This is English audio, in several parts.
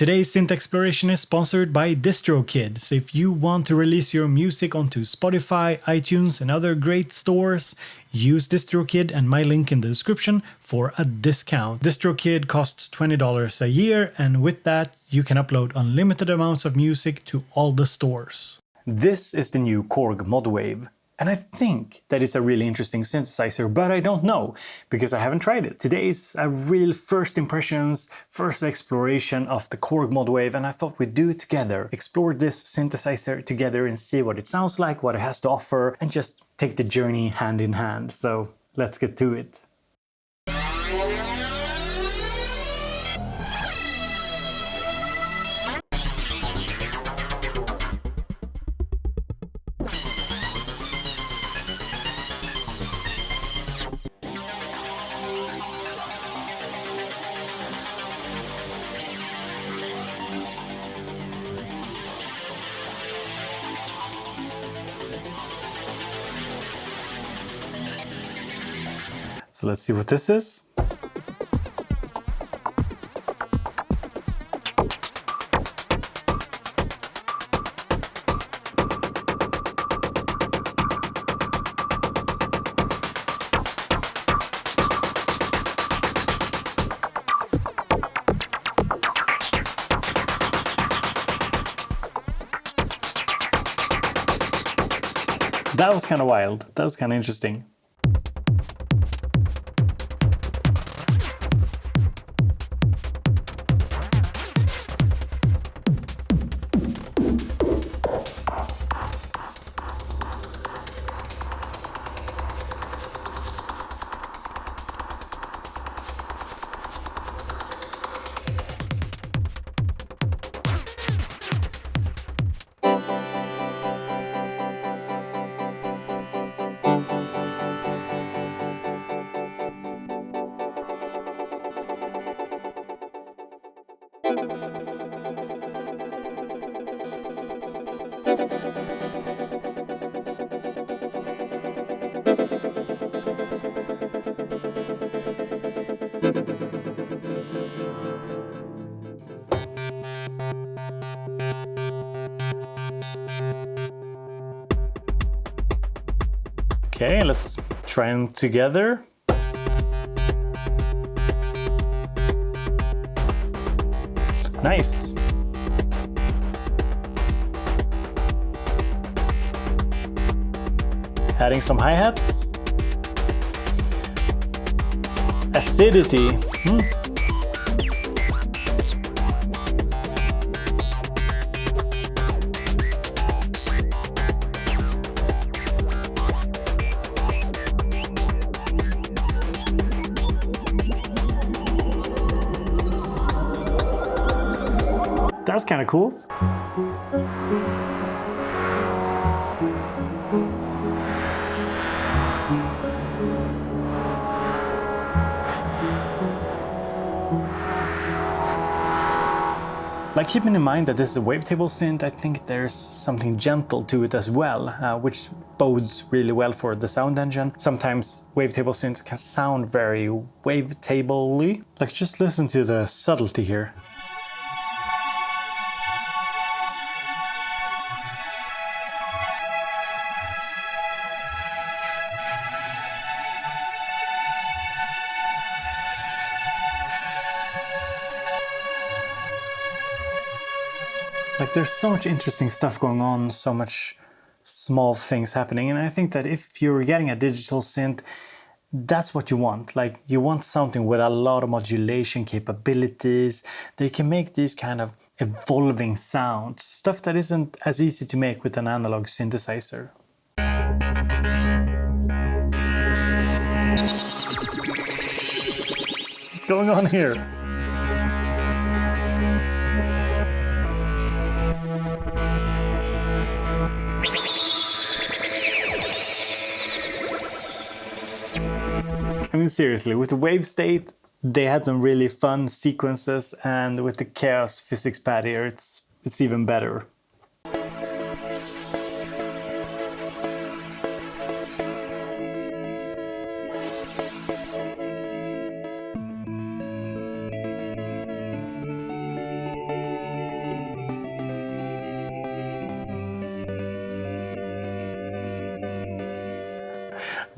Today's synth exploration is sponsored by DistroKid, so if you want to release your music onto Spotify, iTunes and other great stores, use DistroKid and my link in the description for a discount. DistroKid costs $20 a year, and with that you can upload unlimited amounts of music to all the stores. This is the new KORG MODWAVE. And I think that it's a really interesting synthesizer, but I don't know, because I haven't tried it. Today's a real first impressions, first exploration of the KORG MODWAVE, and I thought we'd do it together. Explore this synthesizer together and see what it sounds like, what it has to offer, and just take the journey hand in hand. So let's get to it. So let's see what this is. That was kind of wild. That was kind of interesting. Okay, let's try them together. Nice. Adding some hi-hats. Acidity. That's kind of cool. Like, keeping in mind that this is a wavetable synth, I think there's something gentle to it as well, which bodes really well for the sound engine. Sometimes wavetable synths can sound very wavetable-y. Like, just listen to the subtlety here. Like, there's so much interesting stuff going on, so much small things happening, and I think that if you're getting a digital synth, that's what you want. Like, you want something with a lot of modulation capabilities that you can make these kind of evolving sounds, stuff that isn't as easy to make with an analog synthesizer. What's going on here? I mean, seriously, with the wave state, they had some really fun sequences, and with the chaos physics pad here, it's even better.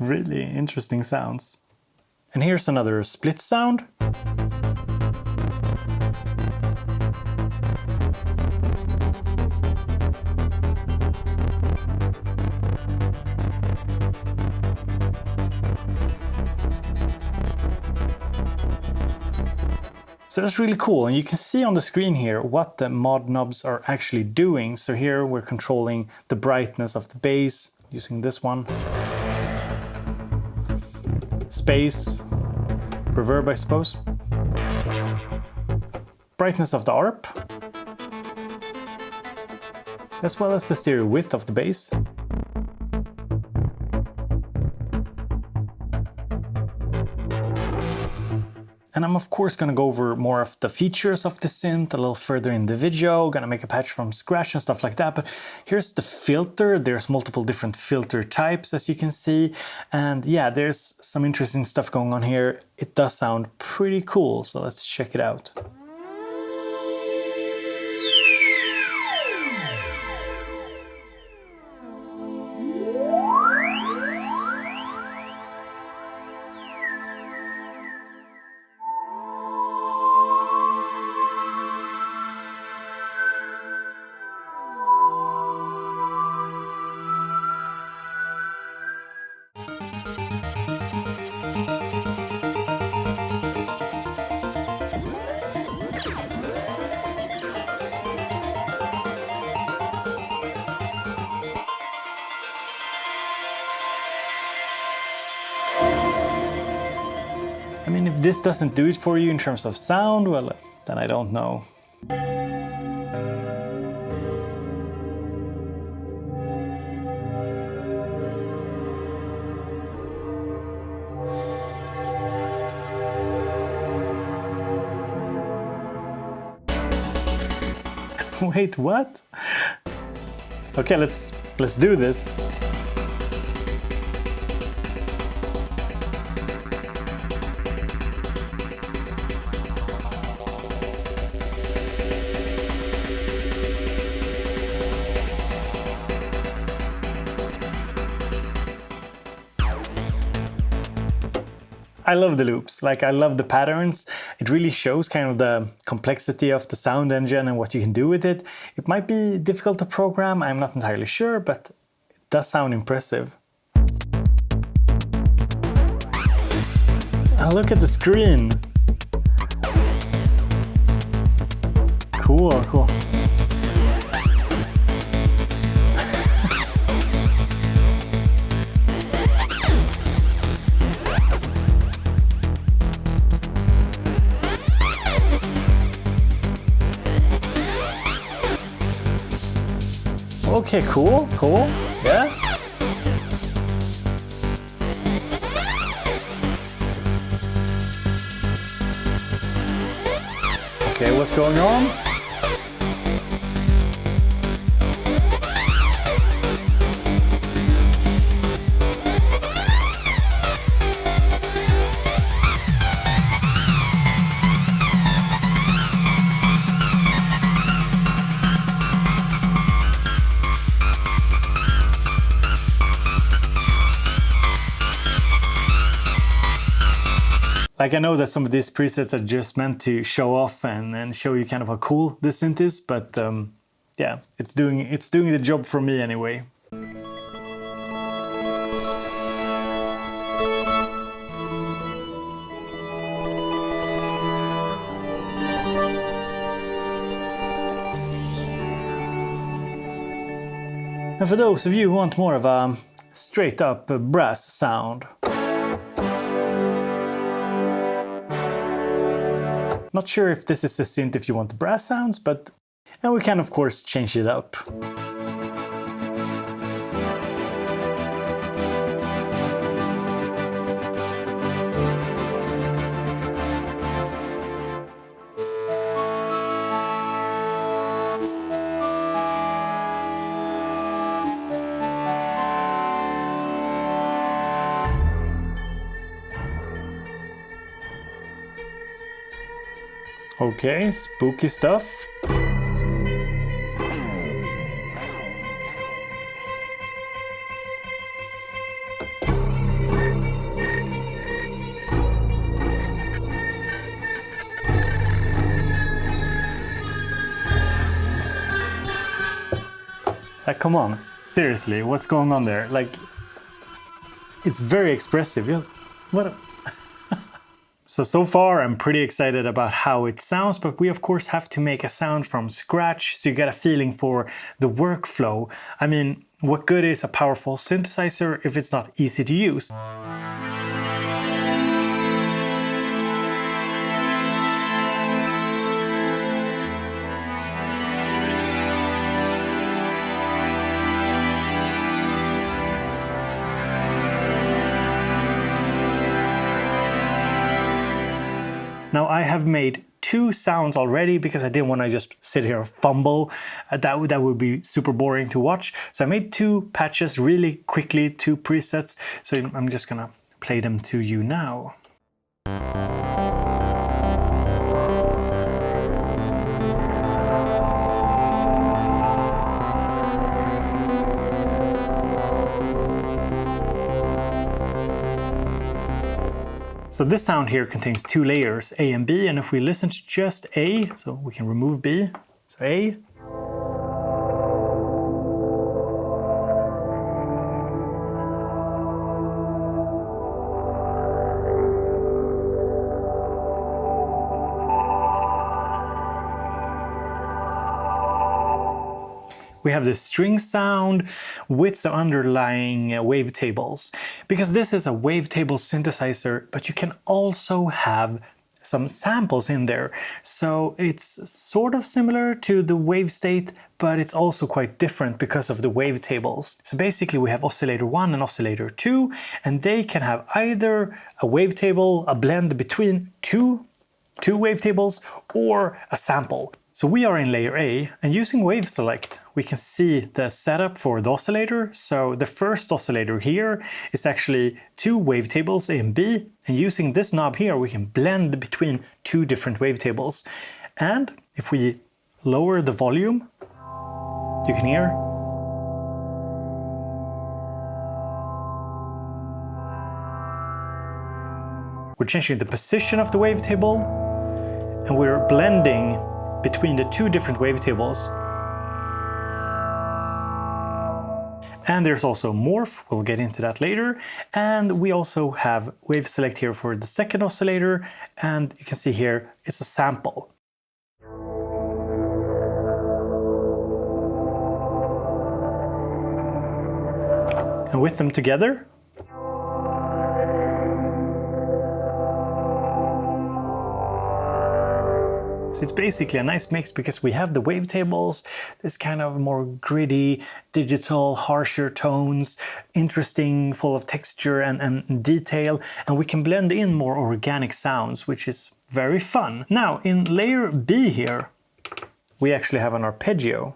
Really interesting sounds. And here's another split sound. So that's really cool, and you can see on the screen here what the mod knobs are actually doing. So here we're controlling the brightness of the bass using this one. Space, reverb I suppose. Brightness of the ARP, as well as the stereo width of the bass. And I'm of course gonna go over more of the features of the synth a little further in the video, gonna make a patch from scratch and stuff like that. But here's the filter. There's multiple different filter types, as you can see. And yeah, there's some interesting stuff going on here. It does sound pretty cool, so let's check it out. I mean, if this doesn't do it for you in terms of sound, well, then I don't know. Wait, what? Okay, let's do this. I love the loops, like I love the patterns. It really shows kind of the complexity of the sound engine and what you can do with it. It might be difficult to program, I'm not entirely sure, but it does sound impressive. Oh, look at the screen. Cool, cool. Okay, cool, cool, yeah. Okay, what's going on? Like I know that some of these presets are just meant to show off and show you kind of how cool this synth is, but yeah, it's doing the job for me anyway. And for those of you who want more of a straight up brass sound, not sure if this is a synth if you want the brass sounds, but and we can of course change it up. Okay, spooky stuff. Like, come on, seriously, what's going on there? Like, it's very expressive. What? So far I'm pretty excited about how it sounds, but we of course have to make a sound from scratch, so you get a feeling for the workflow. I mean, what good is a powerful synthesizer if it's not easy to use? Now I have made 2 sounds already because I didn't want to just sit here and fumble. That would be super boring to watch. So I made 2 patches really quickly, 2 presets. So I'm just gonna play them to you now. So this sound here contains 2 layers, A and B, and if we listen to just A, so we can remove B, so A. We have the string sound with some underlying wavetables. Because this is a wavetable synthesizer, but you can also have some samples in there. So it's sort of similar to the wave state, but it's also quite different because of the wavetables. So basically we have oscillator 1 and oscillator 2, and they can have either a wavetable, a blend between two wavetables, or a sample. So we are in layer A, and using wave select, we can see the setup for the oscillator. So the first oscillator here is actually 2 wavetables, A and B, and using this knob here, we can blend between 2 different wavetables. And if we lower the volume, you can hear we're changing the position of the wavetable, and we're blending between the 2 different wavetables. And there's also morph, we'll get into that later. And we also have wave select here for the second oscillator, and you can see here it's a sample. And with them together, so it's basically a nice mix because we have the wavetables, this kind of more gritty, digital, harsher tones, interesting, full of texture and detail, and we can blend in more organic sounds, which is very fun. Now, in layer B here, we actually have an arpeggio.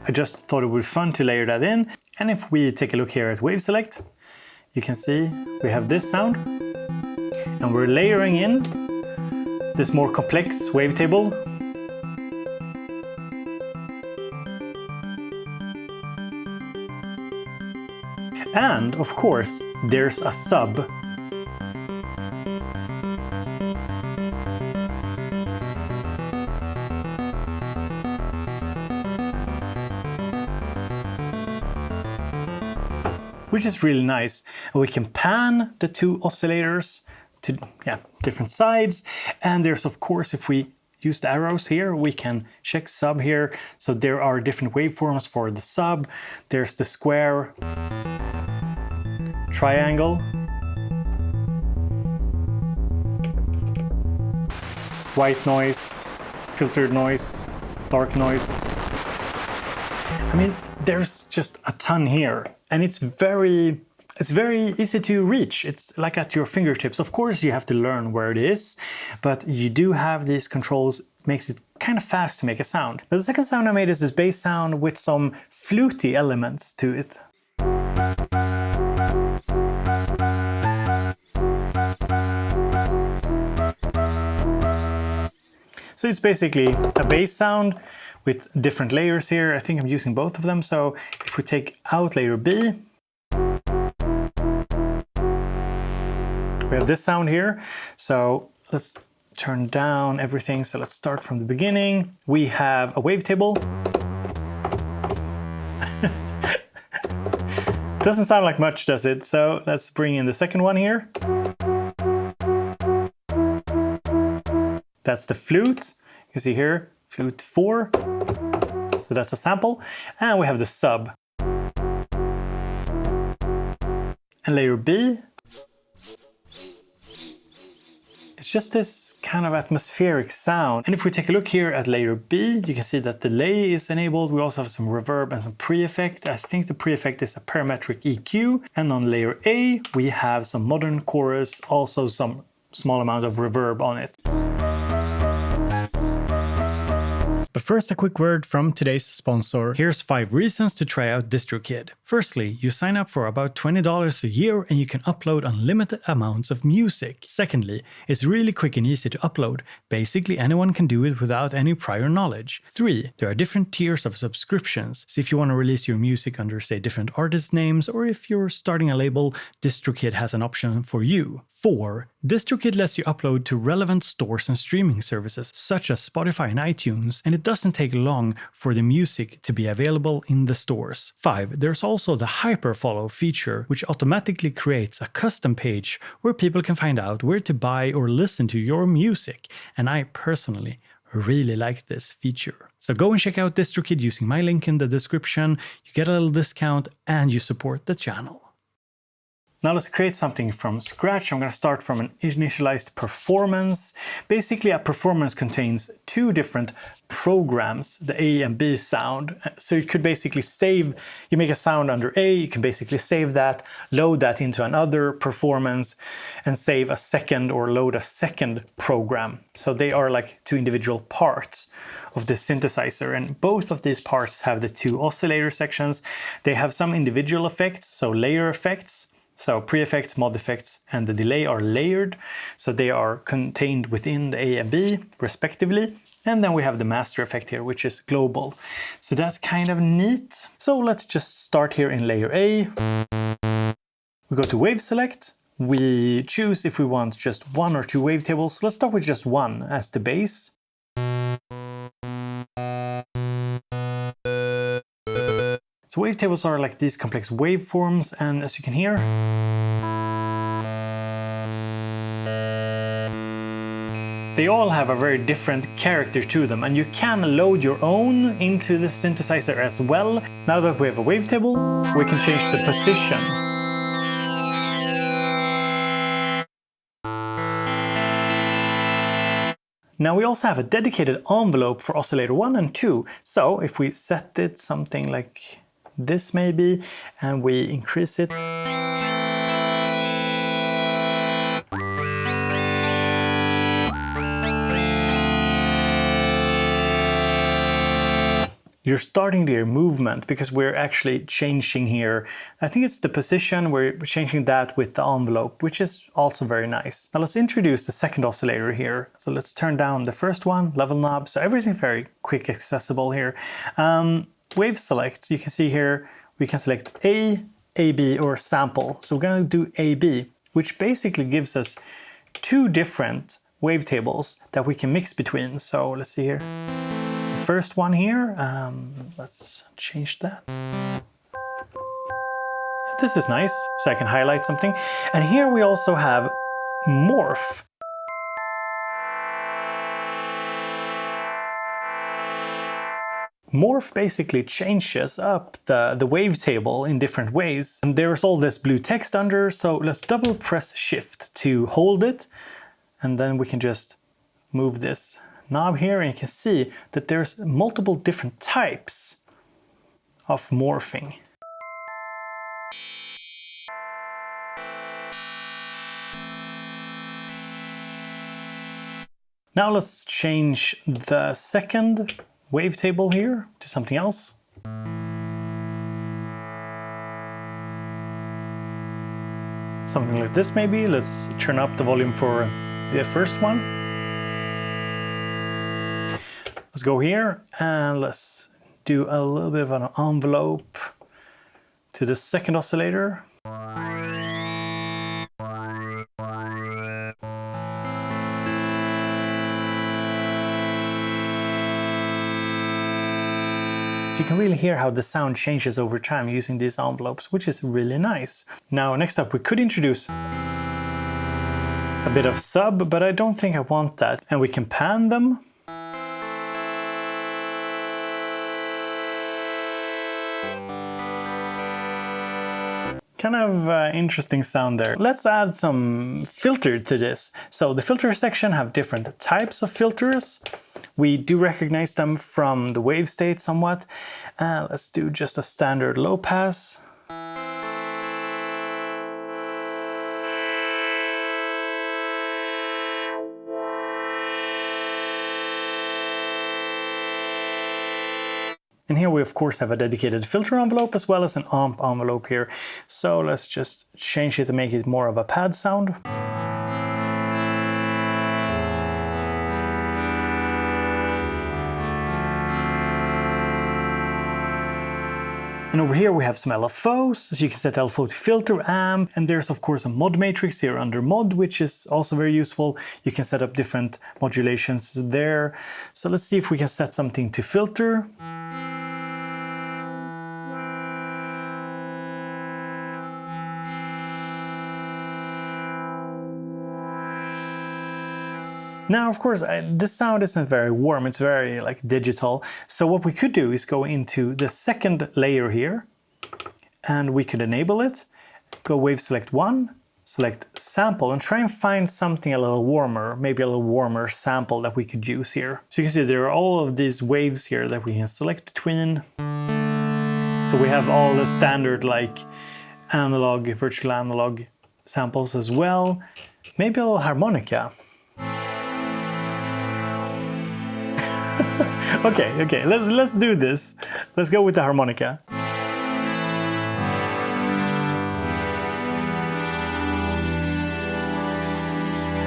I just thought it would be fun to layer that in, and if we take a look here at wave select, you can see we have this sound, and we're layering in this more complex wavetable. And of course, there's a sub. Which is really nice. And we can pan the 2 oscillators to different sides. And there's, of course, if we use the arrows here, we can check sub here. So there are different waveforms for the sub. There's the square, triangle, white noise, filtered noise, dark noise. I mean, there's just a ton here, and it's very easy to reach. It's like at your fingertips. Of course, you have to learn where it is, but you do have these controls. Makes it kind of fast to make a sound. Now, the second sound I made is this bass sound with some fluty elements to it. So it's basically a bass sound with different layers here. I think I'm using both of them. So if we take out layer B, we have this sound here. So let's turn down everything. So let's start from the beginning. We have a wavetable. Doesn't sound like much, does it? So let's bring in the second one here. That's the flute. You can see here, flute 4. So that's a sample. And we have the sub. And layer B. It's just this kind of atmospheric sound. And if we take a look here at layer B, you can see that delay is enabled. We also have some reverb and some pre-effect. I think the pre-effect is a parametric EQ. And on layer A, we have some modern chorus, also some small amount of reverb on it. But first, a quick word from today's sponsor. Here's 5 reasons to try out DistroKid. Firstly, you sign up for about $20 a year and you can upload unlimited amounts of music. Secondly, it's really quick and easy to upload. Basically, anyone can do it without any prior knowledge. 3. There are different tiers of subscriptions. So if you want to release your music under, say, different artist names, or if you're starting a label, DistroKid has an option for you. 4. DistroKid lets you upload to relevant stores and streaming services such as Spotify and iTunes, and it doesn't take long for the music to be available in the stores. 5. There's also the hyperfollow feature, which automatically creates a custom page where people can find out where to buy or listen to your music, and I personally really like this feature. So go and check out DistroKid using my link in the description. You get a little discount and you support the channel. Now let's create something from scratch. I'm going to start from an initialized performance. Basically, a performance contains 2 different programs, the A and B sound. So you could basically save, you make a sound under A, you can basically save that, load that into another performance, and save a second or load a second program. So they are like 2 individual parts of the synthesizer, and both of these parts have the 2 oscillator sections. They have some individual effects, so layer effects. So pre-effects, mod effects, and the delay are layered, so they are contained within the A and B respectively. And then we have the master effect here, which is global. So that's kind of neat. So let's just start here in layer A. We go to wave select. We choose if we want just 1 or 2 wavetables. Let's start with just 1 as the base. So wavetables are like these complex waveforms, and as you can hear, they all have a very different character to them, and you can load your own into the synthesizer as well. Now that we have a wavetable, we can change the position. Now we also have a dedicated envelope for oscillator 1 and 2. So if we set it something like this maybe, and we increase it, you're starting to hear movement because we're actually changing here. I think it's the position, we're changing that with the envelope, which is also very nice. Now let's introduce the second oscillator here. So let's turn down the first one, level knob, so everything very quick accessible here. Wave select, you can see here, we can select A, AB, or sample. So we're going to do AB, which basically gives us 2 different wavetables that we can mix between. So let's see here. The first one here, let's change that. This is nice, so I can highlight something. And here we also have morph. Morph basically changes up the wavetable in different ways. And there's all this blue text under, so let's double press shift to hold it. And then we can just move this knob here, and you can see that there's multiple different types of morphing. Now let's change the second wavetable here to something else. Something like this maybe. Let's turn up the volume for the first one. Let's go here and let's do a little bit of an envelope to the second oscillator. you can really hear how the sound changes over time using these envelopes, which is really nice. Now, next up, we could introduce a bit of sub, but I don't think I want that. And we can pan them. Kind of interesting sound there. Let's add some filter to this. So the filter section have different types of filters. We do recognize them from the wave state somewhat. Let's do just a standard low pass. And here we of course have a dedicated filter envelope as well as an amp envelope here. So let's just change it to make it more of a pad sound. And over here we have some LFOs, so you can set LFO to filter, amp, and there's of course a mod matrix here under mod, which is also very useful. You can set up different modulations there. So let's see if we can set something to filter. Now, of course, this sound isn't very warm, it's very like digital. So what we could do is go into the second layer here, and we could enable it, go wave select 1, select sample, and try and find something a little warmer, maybe a little warmer sample that we could use here. So you can see there are all of these waves here that we can select between. So we have all the standard like analog, virtual analog samples as well. Maybe a little harmonica. Okay, let's do this. Let's go with the harmonica.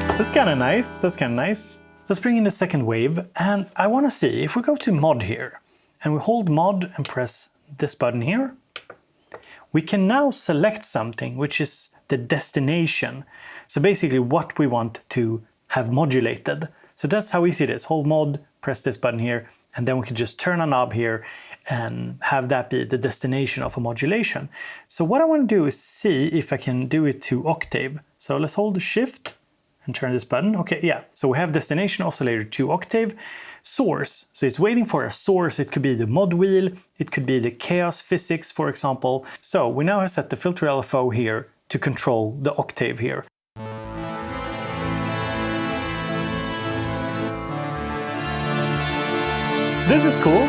That's kind of nice, Let's bring in the second wave, and I want to see if we go to mod here, and we hold mod and press this button here, we can now select something, which is the destination. So basically what we want to have modulated. So that's how easy it is. Hold mod, press this button here, and then we can just turn a knob here and have that be the destination of a modulation. So what I want to do is see if I can do it to octave. So let's hold the shift and turn this button. Okay, yeah. So we have destination oscillator to octave. Source, so it's waiting for a source. It could be the mod wheel, it could be the chaos physics, for example. So we now have set the filter LFO here to control the octave here. This is cool.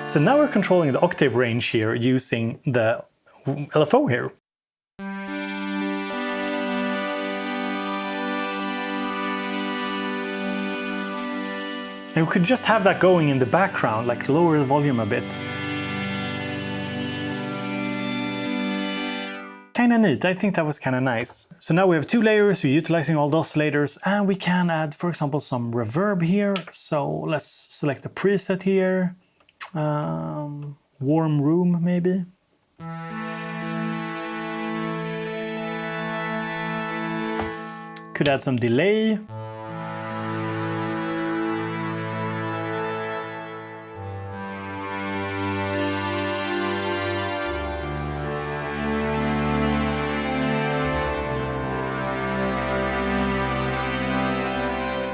So now we're controlling the octave range here using the LFO here. And we could just have that going in the background, like lower the volume a bit. Kinda neat, I think that was kinda nice. So now we have two layers, we're utilizing all the oscillators, and we can add, for example, some reverb here. So let's select the preset here. Warm room, maybe. Could add some delay.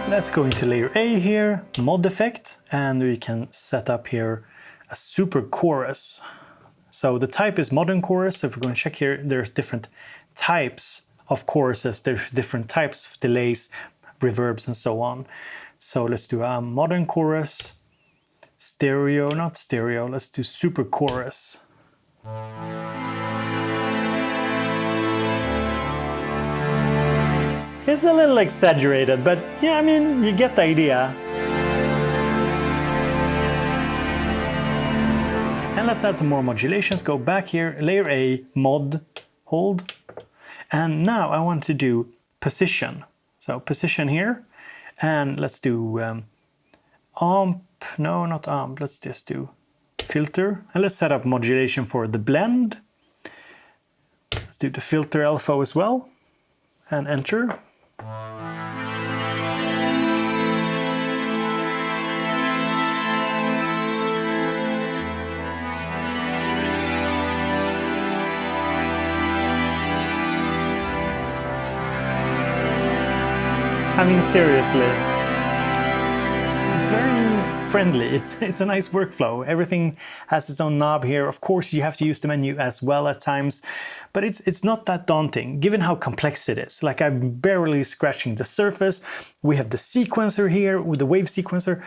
Let's go into layer A here, mod effect, and we can set up here a super chorus. So the type is modern chorus. So if we're going to check here, there's different types of choruses. There's different types of delays, reverbs, and so on. So let's do a modern chorus, stereo, not stereo. Let's do super chorus. It's a little exaggerated, but yeah, I mean, you get the idea. And let's add some more modulations. Go back here, layer A, mod, hold. And now I want to do position. So position here, and let's do amp, no, not amp, let's just do filter. And let's set up modulation for the blend. Let's do the filter LFO as well, and enter. I mean, seriously. It's very friendly. It's a nice workflow. Everything has its own knob here. Of course, you have to use the menu as well at times, but it's not that daunting given how complex it is. Like, I'm barely scratching the surface. We have the sequencer here with the wave sequencer,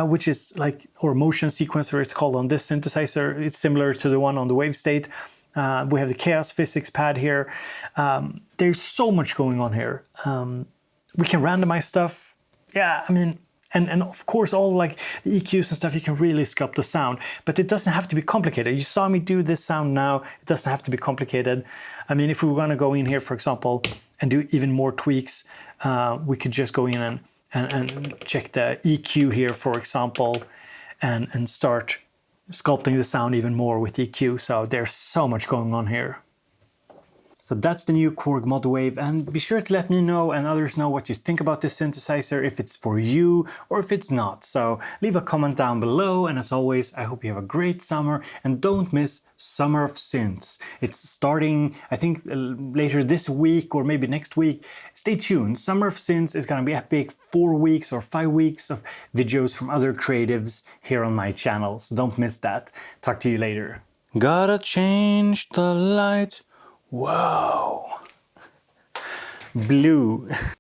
which is like, or motion sequencer it's called on this synthesizer. It's similar to the one on the Wave State. We have the chaos physics pad here. There's so much going on here. We can randomize stuff. Yeah, I mean, and of course, all like the EQs and stuff, you can really sculpt the sound, but it doesn't have to be complicated. You saw me do this sound now. It doesn't have to be complicated. I mean, if we want to go in here, for example, and do even more tweaks, we could just go in and check the EQ here, for example, and start sculpting the sound even more with EQ. So there's so much going on here. So that's the new KORG MODWAVE, and be sure to let me know and others know what you think about this synthesizer, if it's for you or if it's not. So leave a comment down below, and as always, I hope you have a great summer, and don't miss Summer of Synths. It's starting, I think, later this week or maybe next week. Stay tuned. Summer of Synths is gonna be epic. 4 weeks or 5 weeks of videos from other creatives here on my channel, so don't miss that. Talk to you later. Gotta change the light. Whoa. Blue.